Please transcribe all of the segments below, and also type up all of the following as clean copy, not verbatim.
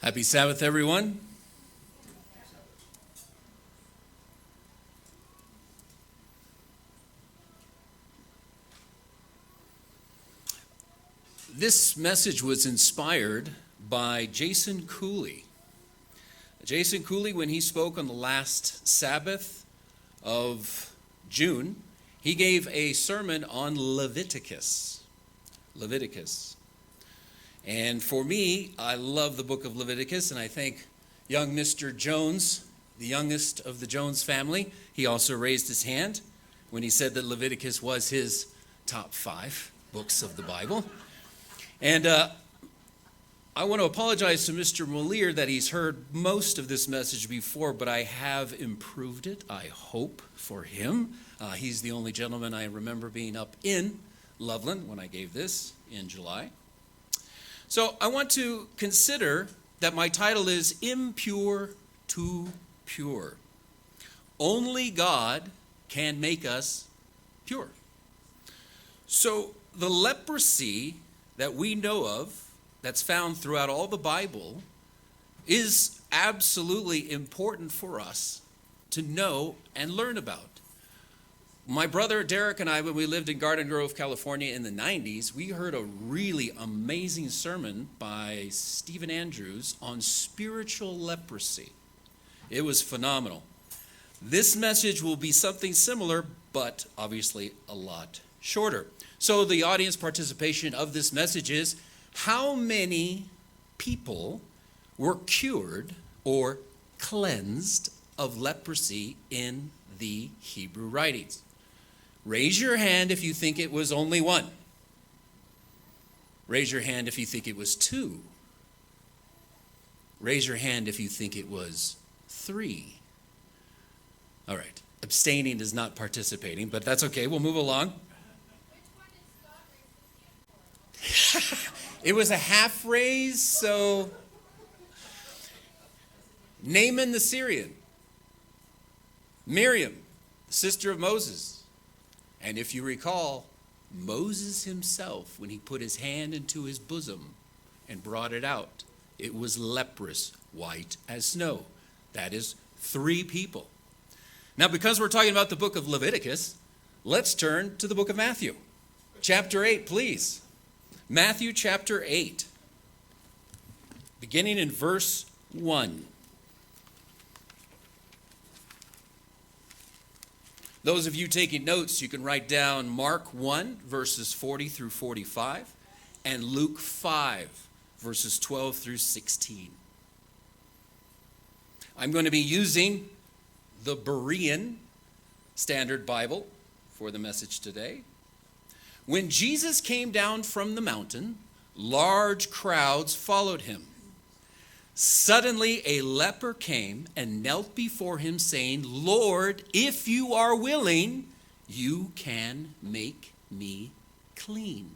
Happy Sabbath, everyone. This message was inspired by Jason Cooley. Jason Cooley, when he spoke on the last Sabbath of June, he gave a sermon on Leviticus. And for me, I love the book of Leviticus, and I think young Mr. Jones, the youngest of the Jones family, he also raised his hand when he said that Leviticus was his top 5 books of the Bible. And I want to apologize to Mr. Moliere that he's heard most of this message before, but I have improved it, I hope, for him. He's the only gentleman I remember being up in Loveland when I gave this in July. So I want to consider that my title is Impure to Pure. Only God can make us pure. So the leprosy that we know of, that's found throughout all the Bible, is absolutely important for us to know and learn about. My brother Derek and I, when we lived in Garden Grove, California in the 90s, we heard a really amazing sermon by Stephen Andrews on spiritual leprosy. It was phenomenal. This message will be something similar, but obviously a lot shorter. So the audience participation of this message is, how many people were cured or cleansed of leprosy in the Hebrew writings? Raise your hand if you think it was only 1. Raise your hand if you think it was 2. Raise your hand if you think it was 3. All right. Abstaining is not participating, but that's okay. We'll move along. It was a half raise, so Naaman the Syrian, Miriam, sister of Moses. And if you recall, Moses himself, when he put his hand into his bosom and brought it out, it was leprous, white as snow. That is 3 people. Now, because we're talking about the book of Leviticus, let's turn to the book of Matthew. Chapter 8, please. Matthew chapter 8, beginning in verse 1. Those of you taking notes, you can write down Mark 1, verses 40 through 45, and Luke 5, verses 12 through 16. I'm going to be using the Berean Standard Bible for the message today. When Jesus came down from the mountain, large crowds followed him. Suddenly a leper came and knelt before him, saying, "Lord, if you are willing, you can make me clean."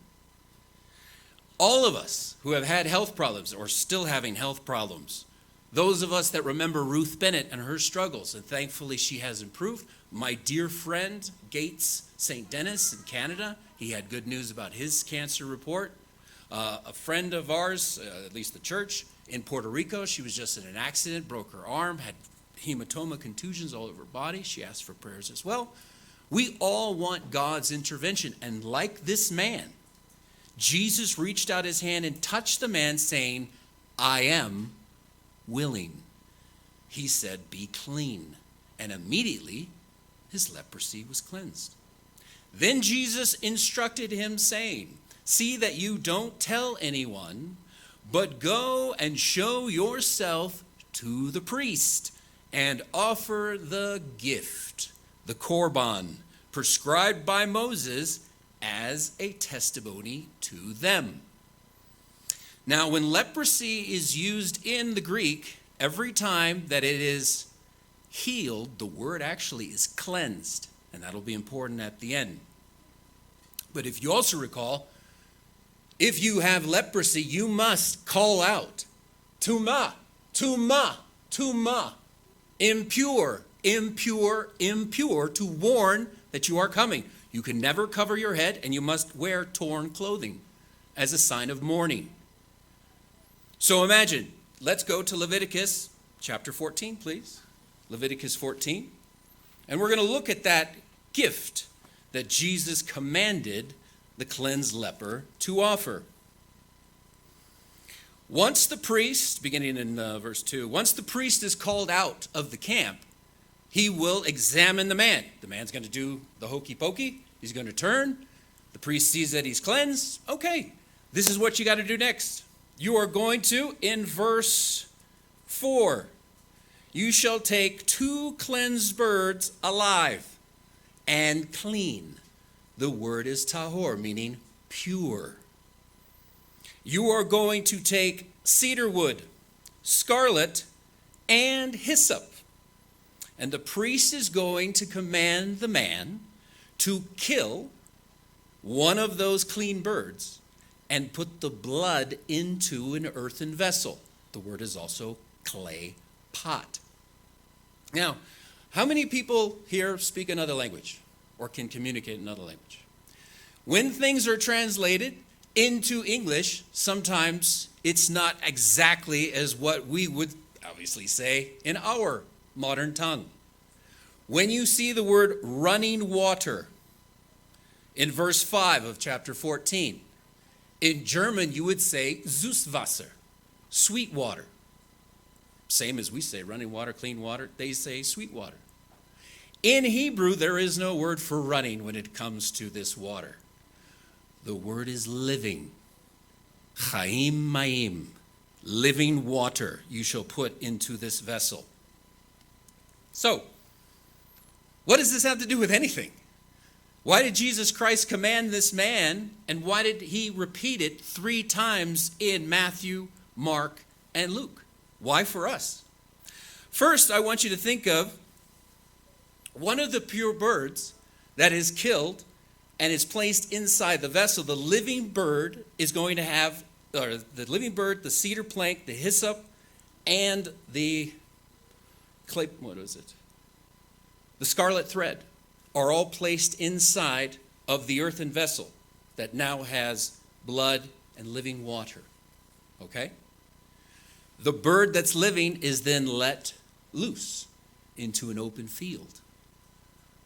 All of us who have had health problems or still having health problems, those of us that remember Ruth Bennett and her struggles, and thankfully she has improved. My dear friend, Gates St. Denis in Canada, he had good news about his cancer report. A friend of ours, at least the church, in Puerto Rico, she was just in an accident, broke her arm, had hematoma contusions all over her body. She asked for prayers as well. We all want God's intervention. And like this man, Jesus reached out his hand and touched the man, saying, "I am willing." He said, "Be clean." And immediately his leprosy was cleansed. Then Jesus instructed him, saying, "See that you don't tell anyone, but go and show yourself to the priest and offer the gift, the korban, prescribed by Moses as a testimony to them." Now, when leprosy is used in the Greek, every time that it is healed, the word actually is cleansed, and that'll be important at the end. But if you also recall, if you have leprosy, you must call out, "Tuma, tuma, tuma," impure, impure, impure, to warn that you are coming. You can never cover your head, and you must wear torn clothing as a sign of mourning. So imagine let's go to Leviticus chapter 14, please. Leviticus 14. And we're going to look at that gift that Jesus commanded the cleansed leper to offer. Once the priest, beginning in verse 2, once the priest is called out of the camp, he will examine the man. The man's going to do the hokey pokey. He's going to turn. The priest sees that he's cleansed. Okay, this is what you got to do next. You are going to, in verse 4, you shall take 2 cleansed birds alive and clean. The word is tahor, meaning pure. You are going to take cedar wood, scarlet, and hyssop. And the priest is going to command the man to kill one of those clean birds and put the blood into an earthen vessel. The word is also clay pot. Now, how many people here speak another language or can communicate in another language? When things are translated into English, sometimes it's not exactly as what we would obviously say in our modern tongue. When you see the word running water in verse 5 of chapter 14, in German you would say Süßwasser, sweet water. Same as we say running water, clean water, they say sweet water. In Hebrew, there is no word for running when it comes to this water. The word is living. Chaim Maim, living water you shall put into this vessel. So, what does this have to do with anything? Why did Jesus Christ command this man, and why did he repeat it 3 times in Matthew, Mark, and Luke? Why for us? First, I want you to think of one of the pure birds that is killed and is placed inside the vessel. The living bird is going to have, or the living bird, the cedar plank, the hyssop, and the clay, the scarlet thread are all placed inside of the earthen vessel that now has blood and living water. Okay? The bird that's living is then let loose into an open field.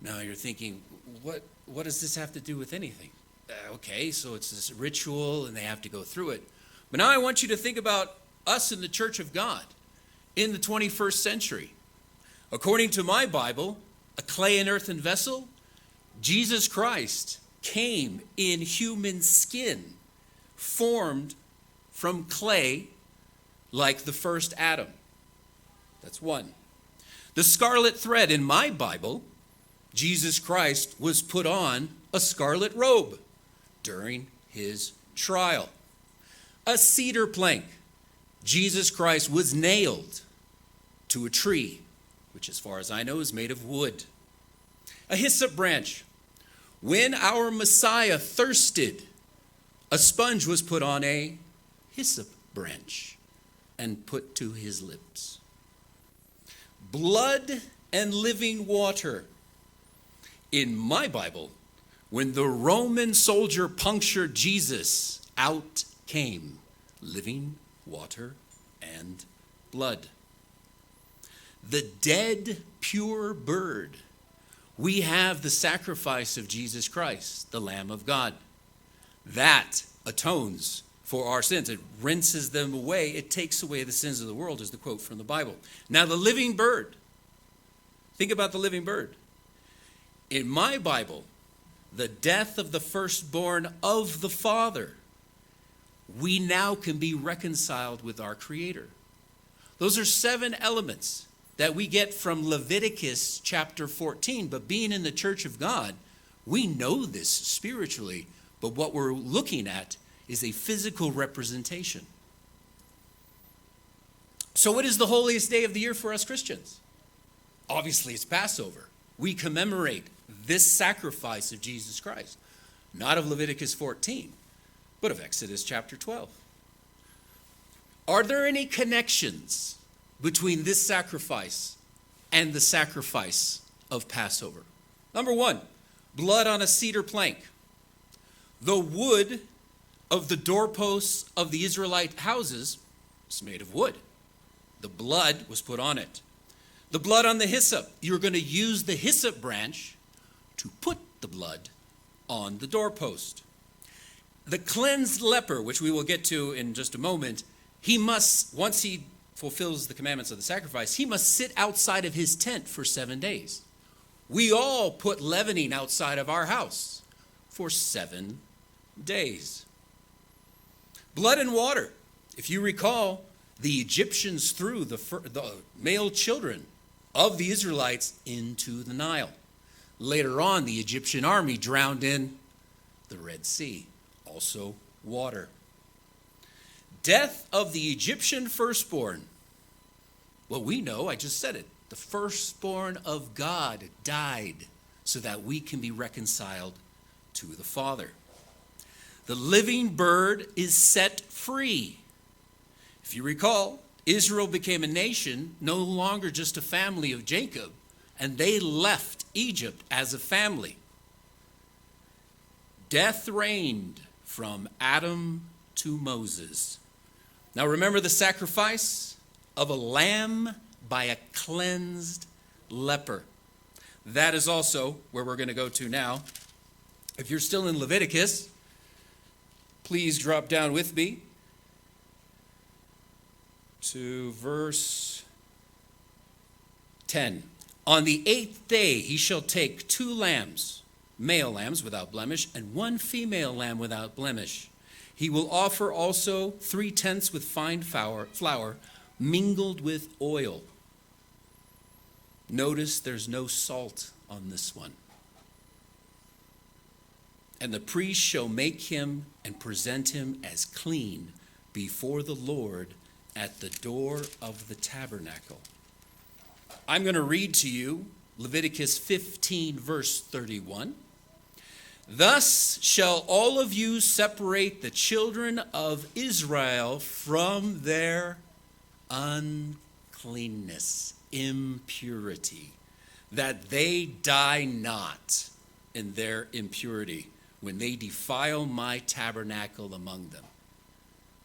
Now you're thinking, what does this have to do with anything? Okay, so it's this ritual and they have to go through it. But now I want you to think about us in the Church of God in the 21st century. According to my Bible, a clay and earthen vessel, Jesus Christ came in human skin, formed from clay like the first Adam. That's one. The scarlet thread in my Bible, Jesus Christ was put on a scarlet robe during his trial. A cedar plank, Jesus Christ was nailed to a tree, which as far as I know is made of wood. A hyssop branch, when our Messiah thirsted, a sponge was put on a hyssop branch and put to his lips. Blood and living water. In my Bible, when the Roman soldier punctured Jesus, out came living water and blood. The dead, pure bird. We have the sacrifice of Jesus Christ, the Lamb of God. That atones for our sins. It rinses them away. It takes away the sins of the world, is the quote from the Bible. Now, the living bird. Think about the living bird. In my Bible, the death of the firstborn of the Father, we now can be reconciled with our Creator. Those are 7 elements that we get from Leviticus chapter 14. But being in the Church of God, we know this spiritually, but what we're looking at is a physical representation. So what is the holiest day of the year for us Christians? Obviously, it's Passover. We commemorate this sacrifice of Jesus Christ, not of Leviticus 14, but of Exodus chapter 12. Are there any connections between this sacrifice and the sacrifice of Passover? Number 1, blood on a cedar plank. The wood of the doorposts of the Israelite houses is made of wood. The blood was put on it. The blood on the hyssop. You're going to use the hyssop branch to put the blood on the doorpost. The cleansed leper, which we will get to in just a moment, he must, once he fulfills the commandments of the sacrifice, he must sit outside of his tent for 7 days. We all put leavening outside of our house for 7 days. Blood and water. If you recall, the Egyptians threw the male children of the Israelites into the Nile. Later on, the Egyptian army drowned in the Red Sea. Also water. Death of the Egyptian firstborn. Well, we know, I just said it, the firstborn of God died so that we can be reconciled to the Father. The living bird is set free. If you recall, Israel became a nation, no longer just a family of Jacob, and they left Egypt as a family. Death reigned from Adam to Moses. Now remember the sacrifice of a lamb by a cleansed leper. That is also where we're going to go to now. If you're still in Leviticus, please drop down with me to verse 10. On the 8th day he shall take 2 lambs, male lambs without blemish, and 1 female lamb without blemish. He will offer also 3 tenths with fine flour mingled with oil. Notice there's no salt on this one. And the priest shall make him and present him as clean before the Lord at the door of the tabernacle. I'm going to read to you Leviticus 15, verse 31. Thus shall all of you separate the children of Israel from their uncleanness, impurity, that they die not in their impurity when they defile my tabernacle among them.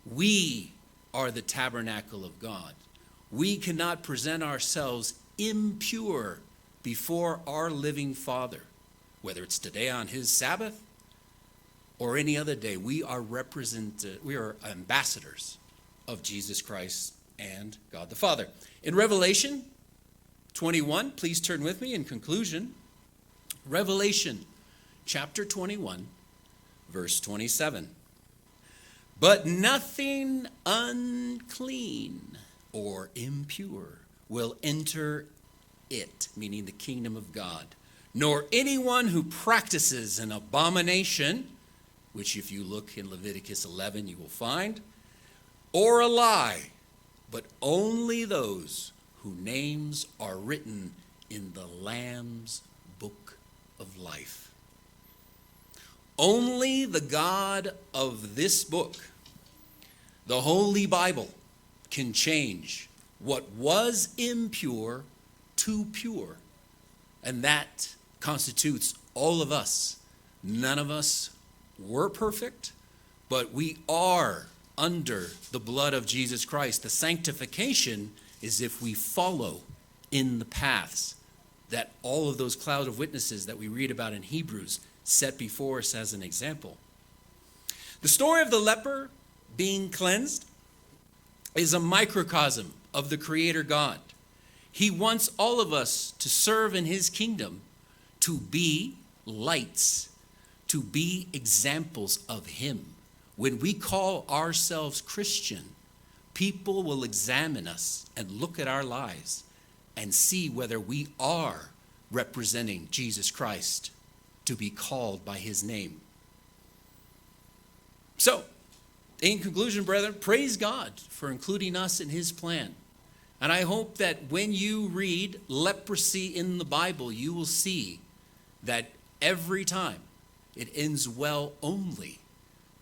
We are the tabernacle of God. We cannot present ourselves impure before our living Father, whether it's today on his Sabbath or any other day. We are ambassadors of Jesus Christ and God the Father. In Revelation 21, please turn with me in conclusion. Revelation chapter 21, verse 27. But nothing unclean or impure will enter it, meaning the kingdom of God, nor anyone who practices an abomination, which if you look in Leviticus 11 you will find, or a lie, but only those whose names are written in the Lamb's book of life. Only the God of this book, the Holy Bible, can change what was impure to pure. And that constitutes all of us. None of us were perfect, but we are under the blood of Jesus Christ. The sanctification is if we follow in the paths that all of those cloud of witnesses that we read about in Hebrews set before us as an example. The story of the leper being cleansed is a microcosm of the Creator God. He wants all of us to serve in his kingdom, to be lights, to be examples of him. When we call ourselves Christian, people will examine us and look at our lives and see whether we are representing Jesus Christ to be called by his name. So, in conclusion, brethren, praise God for including us in his plan. And I hope that when you read leprosy in the Bible, you will see that every time it ends well only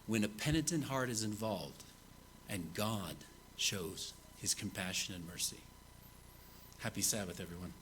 when a penitent heart is involved and God shows his compassion and mercy. Happy Sabbath, everyone.